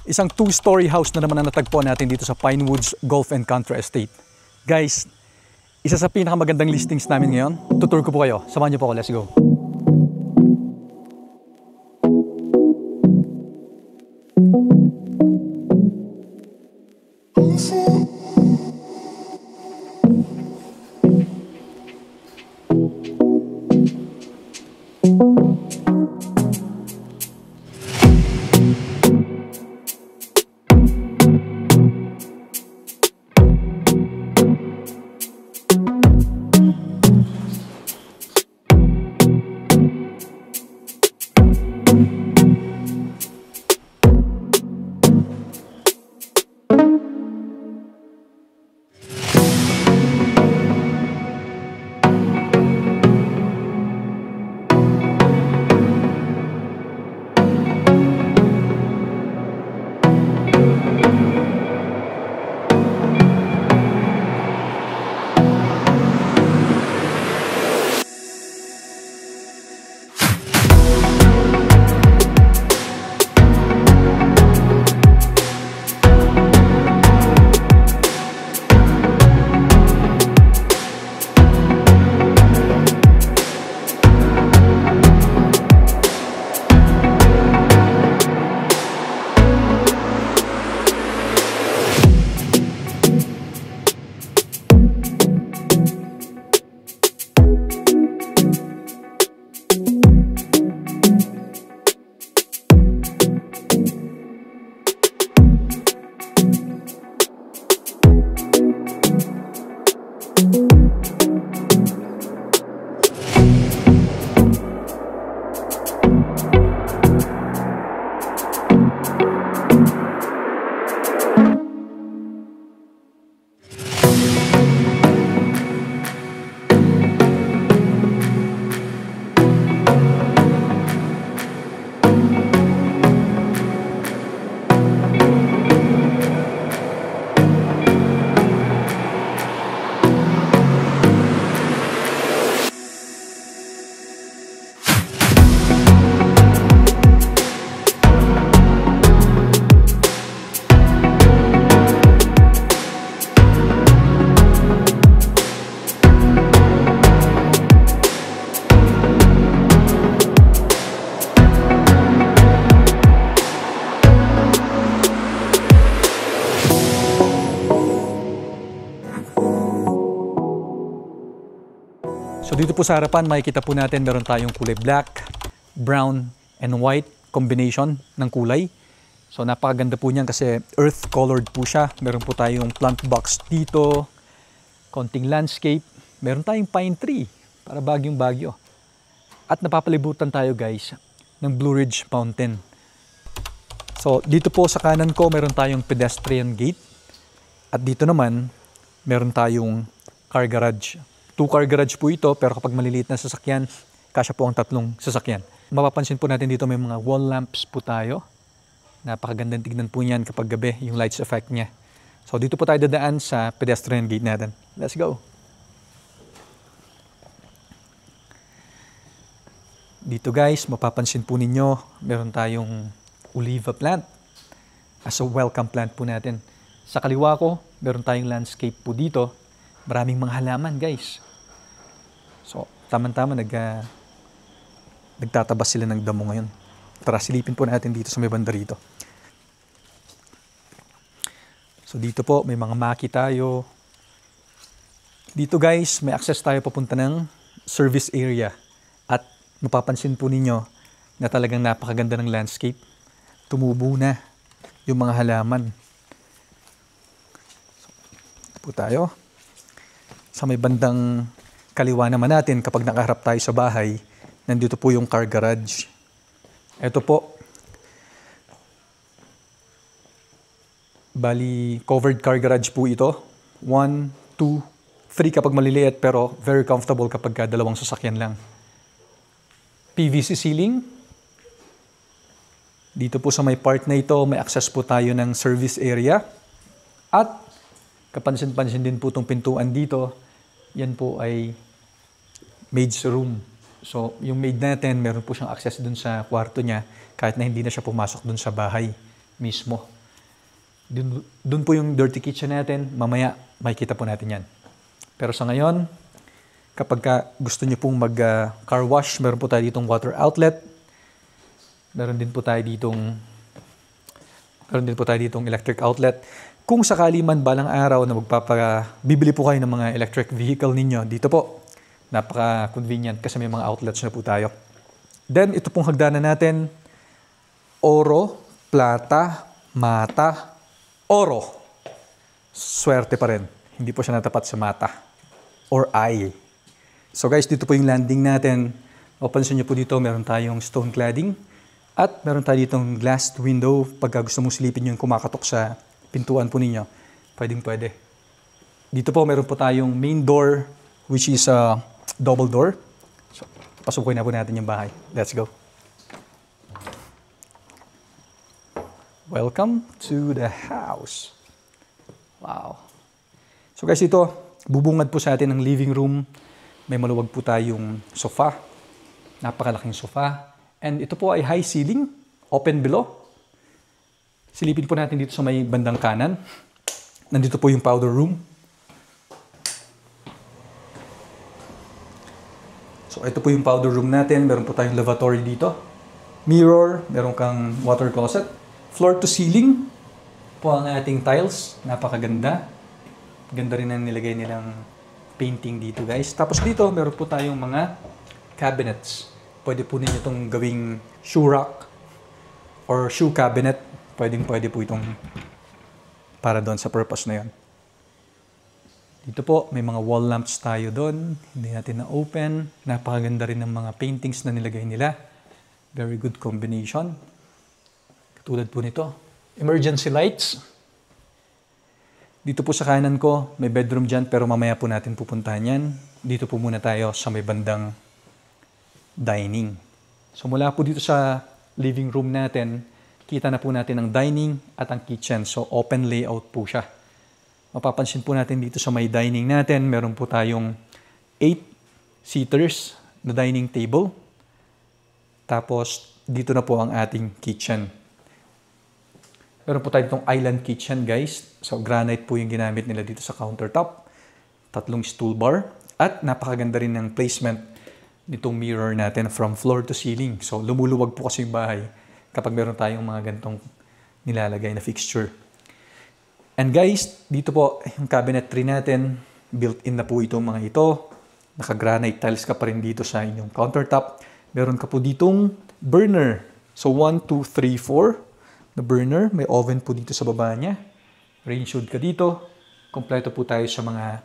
Isang 2-story house na naman ang natagpuan natin dito sa Pinewoods Golf and Country Estate. Guys, isa sa pinakamagandang listings namin ngayon. Tutur ko po kayo. Samahan niyo po ako. Let's go. So dito po sa harapan, makikita po natin meron tayong kulay black, brown, and white combination ng kulay. So napakaganda po niyan kasi earth colored po siya. Meron po tayong plant box dito, konting landscape. Meron tayong pine tree para bagyong-bagyo. At napapalibutan tayo guys ng Blue Ridge Mountain. So dito po sa kanan ko, meron tayong pedestrian gate. At dito naman, meron tayong car garage. 2-car garage po ito, pero kapag maliliit na sasakyan, kasya po ang 3 sasakyan. Mapapansin po natin dito may mga wall lamps po tayo. Napakagandang tignan po niyan kapag gabi, yung lights effect niya. So dito po tayo dadaan sa pedestrian gate natin. Let's go! Dito guys, mapapansin po ninyo, meron tayong oliva plant as a welcome plant po natin. Sa kaliwa ko, meron tayong landscape po dito. Maraming mga halaman guys. So, tama-tama nagtatabas sila ng damo ngayon. Tara, silipin po natin dito sa may banda rito. So, dito po, may mga maki tayo. Dito guys, may access tayo papunta ng service area. At mapapansin po ninyo na talagang napakaganda ng landscape. Tumubo na yung mga halaman. So, dito po tayo. Sa may bandang kaliwa naman natin, kapag nakaharap tayo sa bahay, nandito po yung car garage. Ito po, bali covered car garage po ito. 1, 2, 3 kapag maliliit, pero very comfortable kapag dalawang sasakyan lang. PVC ceiling. Dito po sa may part na ito, may access po tayo ng service area. At kapansin-pansin din po itong pintuan dito. Yan po ay maid's room. So, yung maid natin, meron po siyang access dun sa kwarto niya kahit na hindi na siya pumasok dun sa bahay mismo. Dun po yung dirty kitchen natin. Mamaya, makikita po natin yan. Pero sa ngayon, kapag gusto nyo pong mag-car wash, meron po tayo ditong water outlet. Meron din po tayo ditong electric outlet. Kung sakali man balang araw na bibili po kayo ng mga electric vehicle ninyo, dito po, napaka-convenient kasi may mga outlets na po tayo. Then, ito pong hagdanan natin, oro, plata, mata, oro. Swerte pa rin. Hindi po siya natapat sa mata or eye. So guys, dito po yung landing natin. Mapansin nyo po dito, meron tayong stone cladding at meron tayo ditong glass window. Pagka gusto mong silipin yung kumakatok sa pintuan po ninyo, pwede. Dito po, meron po tayong main door, which is a double door. So, pasukin na po natin yung bahay. Let's go. Welcome to the house. Wow. So guys, ito, bubungad po sa atin ang living room. May maluwag po tayong sofa. Napakalaking sofa. And ito po ay high ceiling, open below. Silipin po natin dito sa may bandang kanan. Nandito po yung powder room. So ito po yung powder room natin. Meron po tayong lavatory dito. Mirror, meron kang water closet. Floor to ceiling po ang ating tiles. Napakaganda. Ganda rin ang nilagay nilang painting dito guys. Tapos dito meron po tayong mga cabinets. Pwede po ninyo itong gawing shoe rack or shoe cabinet. Pwede po itong para doon sa purpose na yon. Dito po may mga wall lamps tayo doon. Hindi natin na-open. Napakaganda rin ng mga paintings na nilagay nila. Very good combination. Katulad po nito. Emergency lights. Dito po sa kanan ko, may bedroom dyan pero mamaya po natin pupuntahan yan. Dito po muna tayo sa may bandang dining. So mula po dito sa living room natin, kita na po natin ang dining at ang kitchen. So open layout po siya. Mapapansin po natin dito sa may dining natin, meron po tayong 8-seaters na dining table. Tapos dito na po ang ating kitchen. Meron po tayo itong island kitchen guys. So granite po yung ginamit nila dito sa countertop. 3 stool bar. At napakaganda rin ng placement nitong mirror natin from floor to ceiling. So lumuluwag po kasi yung bahay kapag meron tayong mga ganitong nilalagay na fixture. And guys, dito po yung cabinetry natin. Built-in na po itong mga ito. Naka-granite tiles ka pa rin dito sa inyong countertop. Meron ka po ditong burner. So 1, 2, 3, 4 na burner. May oven po dito sa baba niya. Range hood ka dito. Kompleto po tayo sa mga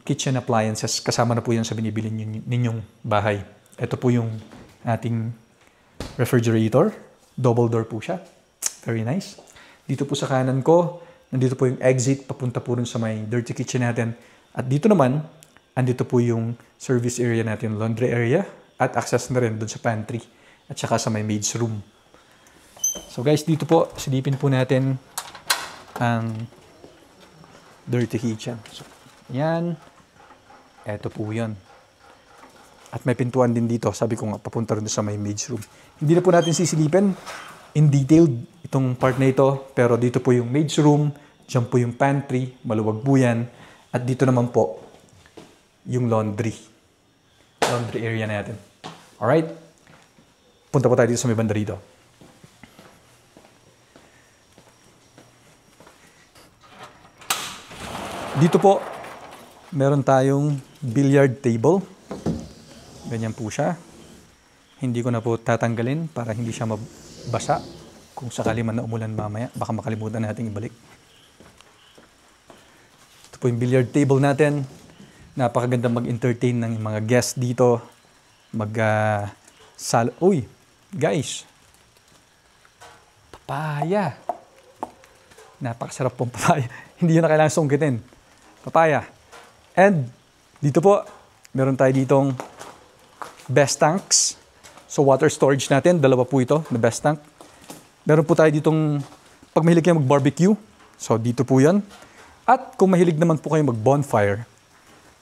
kitchen appliances. Kasama na po yan sa binibili ninyong bahay. Ito po yung ating refrigerator. Double door po siya. Very nice. Dito po sa kanan ko, nandito po yung exit. Papunta po rin sa may dirty kitchen natin. At dito naman, andito po yung service area natin, laundry area. At access na rin doon sa pantry. At saka sa may maid's room. So guys, dito po, silipin po natin ang dirty kitchen. So, yan. Eto po yun. At may pintuan din dito. Sabi ko nga, papunta rin sa may maid's room. Hindi na po natin sisilipin in detail itong part na ito. Pero dito po yung maid's room. Diyan po yung pantry. Maluwag po yan. At dito naman po yung laundry. Laundry area natin. Alright? Punta po tayo dito sa may banda rito. Dito po, meron tayong billiard table. Ganyan po siya. Hindi ko na po tatanggalin para hindi siya mabasa. Kung sakali man na umulan mamaya, baka makalimutan natin ibalik. Ito po yung billiard table natin. Napakaganda mag-entertain ng mga guests dito. Uy, guys. Papaya. Napakasarap pong papaya. Hindi yun na kailangan sungkitin. Papaya. And dito po, meron tayo ditong best tanks. So water storage natin, dalawa po ito na best tank. Meron po tayo ditong, pag mahilig kayo mag-barbecue, so dito po yan. At kung mahilig naman po kayo mag-bonfire,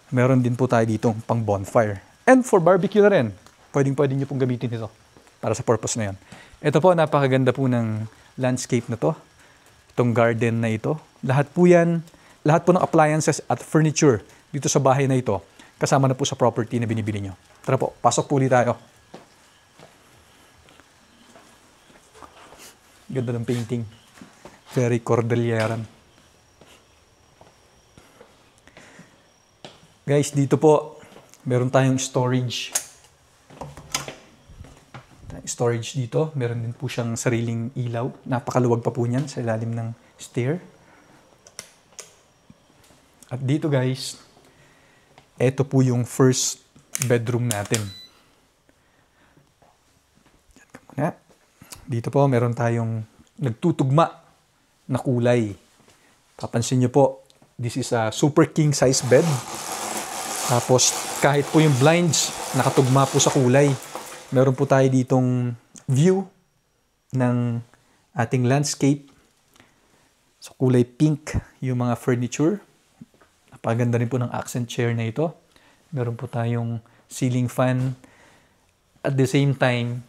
meron din po tayo ditong pang bonfire. And for barbecue na rin, pwede nyo pong gamitin ito para sa purpose na yan. Ito po, napakaganda po ng landscape na to. itong garden na ito. Lahat po yan, lahat po ng appliances at furniture dito sa bahay na ito, kasama na po sa property na binibili nyo. Tara po, pasok po ulit tayo. Ganda ng painting. Very Cordilleran. Guys, dito po, meron tayong storage. Storage dito. Meron din po siyang sariling ilaw. Napakaluwag pa po niyan sa ilalim ng stair. At dito guys, ito po yung first bedroom natin. Dito po, meron tayong nagtutugma na kulay. Papansin nyo po, this is a super king size bed. Tapos, kahit po yung blinds, nakatugma po sa kulay. Meron po tayo ditong view ng ating landscape. So, kulay pink yung mga furniture. Napaganda rin po ng accent chair na ito. Meron po tayong ceiling fan. At the same time,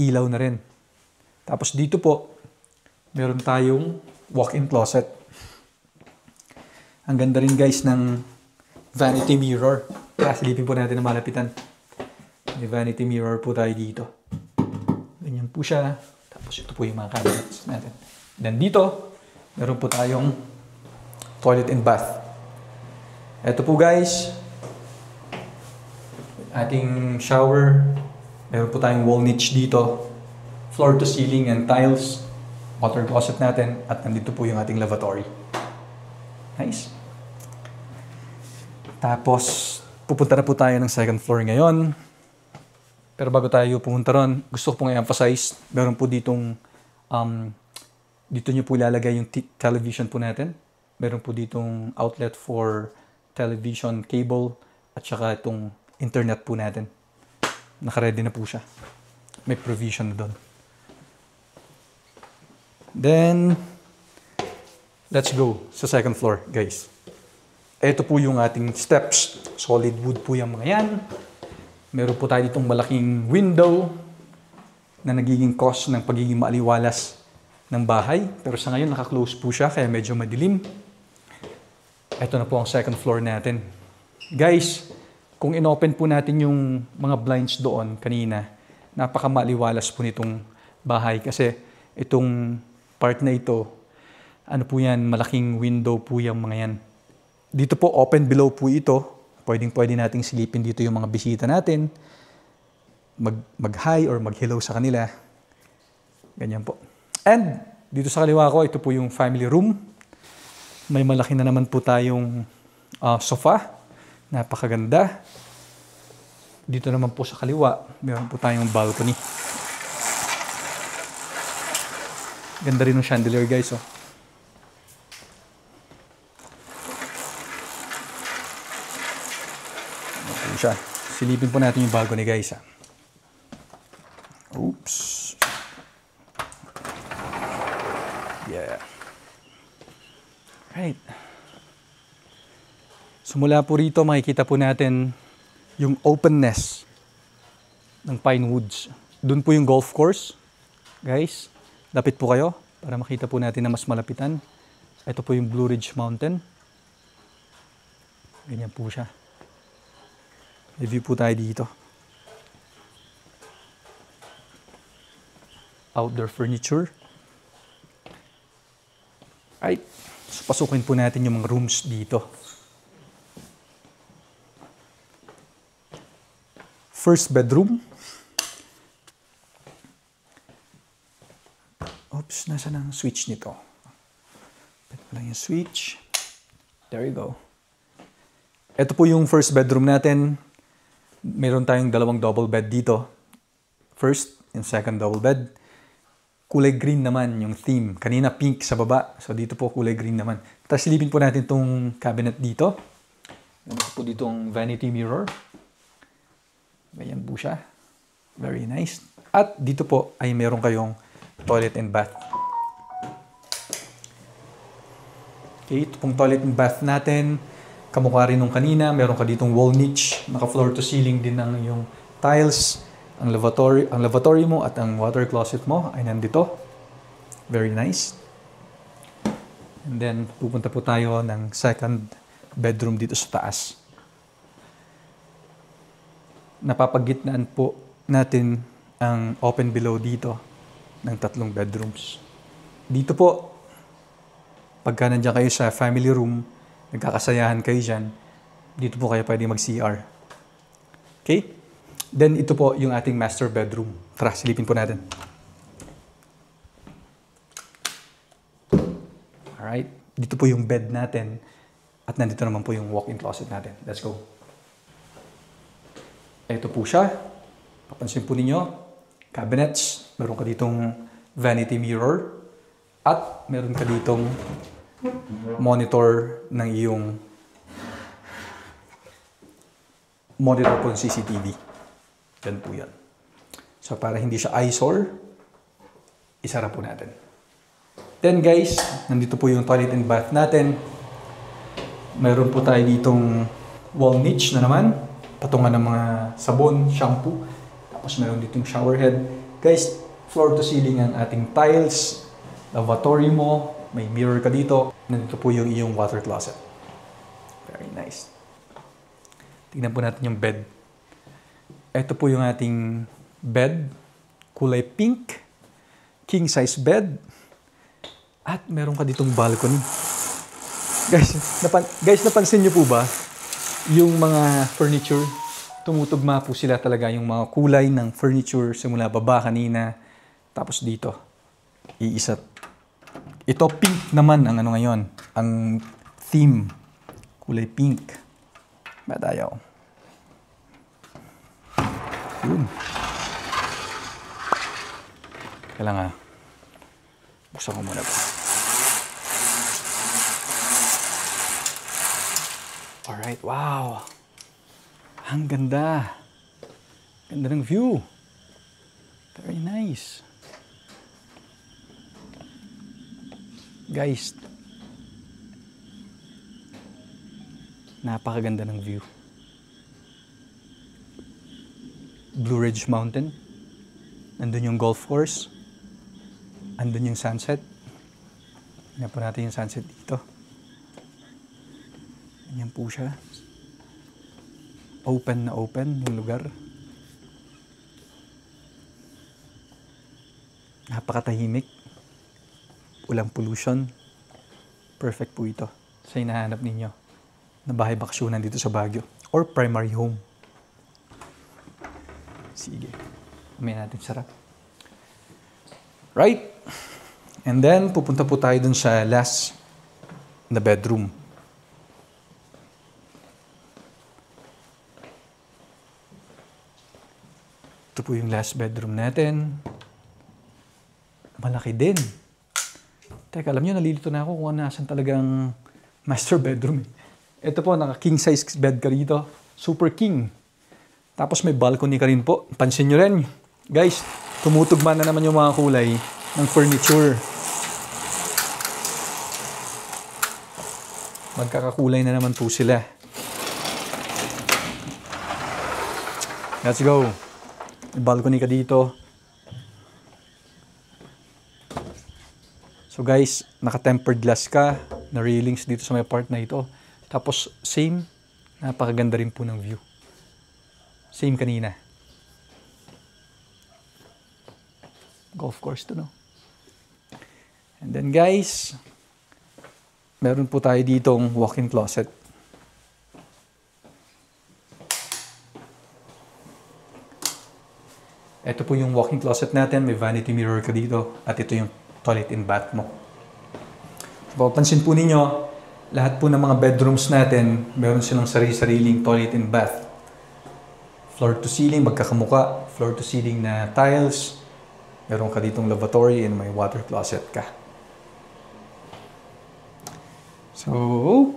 ilaw na rin. Tapos dito po, meron tayong walk-in closet. Ang ganda rin guys ng vanity mirror. Kaya silipin po natin na malapitan. May vanity mirror po tayo dito. Ganyan po siya. Tapos ito po yung mga cabinets natin. Then dito, meron po tayong toilet and bath. Ito po guys, ating shower. Meron po tayong wall niche dito. Floor to ceiling and tiles. Water closet natin. At nandito po yung ating lavatory. Nice. Tapos, pupunta na po tayo ng second floor ngayon. Pero bago tayo pumunta ron, gusto ko pong i-emphasize, meron po ditong, dito nyo po ilalagay yung television po natin. Meron po ditong outlet for television cable at saka itong internet po natin. Naka-ready na po siya. May provision na doon. Then, let's go sa second floor, guys. Ito po yung ating steps. Solid wood po yung mga yan. Meron po tayo ditong malaking window na nagiging cause ng pagiging maaliwalas ng bahay. Pero sa ngayon, naka-close po siya, kaya medyo madilim. Ito na po ang second floor natin. Guys, kung inopen po natin yung mga blinds doon kanina, napaka-maaliwalas po nitong bahay. Kasi itong part na ito, ano po yan, malaking window po yung mga yan. Dito po, open below po ito. Pwede nating silipin dito yung mga bisita natin. Mag-hi or mag-hello sa kanila. Ganyan po. And, dito sa kaliwa ko, ito po yung family room. May malaki na naman po tayong sofa. Napakaganda. Dito naman po sa kaliwa, meron po tayong balcony. Ganda rin ng chandelier guys, oh. Siya. Silipin po natin yung balcony guys. Oops. Yeah. Right. So mula po rito makikita po natin yung openness ng Pine Woods. Doon po yung golf course. Guys, lapit po kayo para makita po natin na mas malapitan. Ito po yung Blue Ridge Mountain. Ganyan po siya. Review po tayo dito. Outdoor furniture. Right. So, pasukin po natin yung mga rooms dito. First bedroom. Oops, nasa ang switch nito? Pwede pa lang yung switch. There you go. Ito po yung first bedroom natin. Meron tayong dalawang double bed dito. First and second double bed. Kulay green naman yung theme. Kanina pink sa baba. So dito po kulay green naman. Tapos silipin po natin itong cabinet dito. Meron po ditong vanity mirror. Ganyan po siya. Very nice. At dito po ay meron kayong toilet and bath. Okay, ito pong toilet and bath natin. Kamukha rin nung kanina, meron ka ditong wall niche, naka-floor to ceiling din ng yung tiles, ang lavatory mo at ang water closet mo ay nandito. Very nice. And then, pupunta po tayo ng second bedroom dito sa taas. Napapagitnaan po natin ang open below dito ng 3 bedrooms. Dito po, pagka nandiyan kayo sa family room, nagkakasayahan kayo dyan, dito po kayo pwede mag-CR. Okay? Then, ito po yung ating master bedroom. Tara, silipin po natin. Alright, dito po yung bed natin at nandito naman po yung walk-in closet natin. Let's go. Ito po siya. Papansin po ninyo, cabinets. Meron ka ditong vanity mirror at meron ka ditong monitor ng iyong monitor po ng CCTV. Yan po yan. So para hindi siya eyesore, isara po natin. Then guys, nandito po yung toilet and bath natin. Meron po tayo ditong wall niche na naman. Patungan ng mga sabon, shampoo. Tapos meron ditong shower head. Guys, floor to ceiling ang ating tiles. Lavatory mo. May mirror ka dito. Nandito po yung iyong water closet. Very nice. Tingnan po natin yung bed. Ito po yung ating bed. Kulay pink. King size bed. At meron ka ditong balcony. Guys, napansin niyo po ba? Yung mga furniture, tumutugma po sila talaga yung mga kulay ng furniture simula baba kanina. Tapos dito, iisa. Ito pink naman ang ano ngayon. Ang theme. Kulay pink. Madayaw. Yun. Kailangan buksan ko muna ito. Alright, wow. Ang ganda. Ganda ng view. Very nice. Guys, napakaganda ng view. Blue Ridge Mountain. Nandun yung golf course. Andun yung sunset. Tingnan po natin yung sunset dito. Ganyan po siya. Open na open yung lugar. Napakatahimik. Walang pollution. Perfect po ito sa hinahanap ninyo na bahay baksyonan dito sa Baguio or primary home. Sige. Mamaya natin sarap. Right? And then, pupunta po tayo dun sa last na bedroom. Ito po yung last bedroom natin. Malaki din. Teka, alam nyo, nalilito na ako kung nasan talagang master bedroom. Ito po, naka king size bed ka rito. Super king. Tapos may balcony ka rin po. Pansin nyo rin. Guys, tumutugma na naman yung mga kulay ng furniture. Magkakakulay na naman po sila. Let's go. May balcony ka dito. So guys, naka-tempered glass ka, na railings dito sa may part na ito. Tapos same, napakaganda rin po ng view. Same kanina. Golf course to, no? And then guys, meron po tayo ditong walk-in closet. Ito po yung walk-in closet natin. May vanity mirror ka dito. At ito yung toilet and bath mo. Papansin po ninyo, lahat po ng mga bedrooms natin, meron silang sarili-sariling toilet and bath. Floor to ceiling, magkakamuka. Floor to ceiling na tiles. Meron ka ditong lavatory and may water closet ka. So,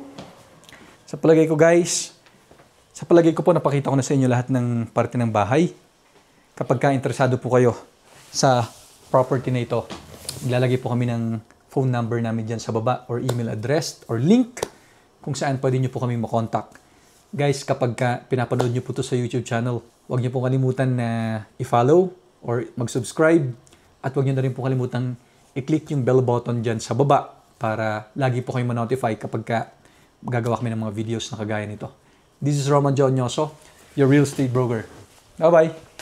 sa palagay ko guys, napakita ko na sa inyo lahat ng parte ng bahay. Kapag ka-interesado po kayo sa property na ito, ilalagay po kami ng phone number namin dyan sa baba or email address or link kung saan pwede nyo po kami makontak. Guys, kapag pinapanood nyo po ito sa YouTube channel, huwag nyo po kalimutan na i-follow or mag-subscribe at huwag nyo na rin po kalimutan i-click yung bell button dyan sa baba para lagi po kayong ma-notify kapag gagawa kami ng mga videos na kagaya nito. This is Roman Jonyoso, your real estate broker. Bye-bye!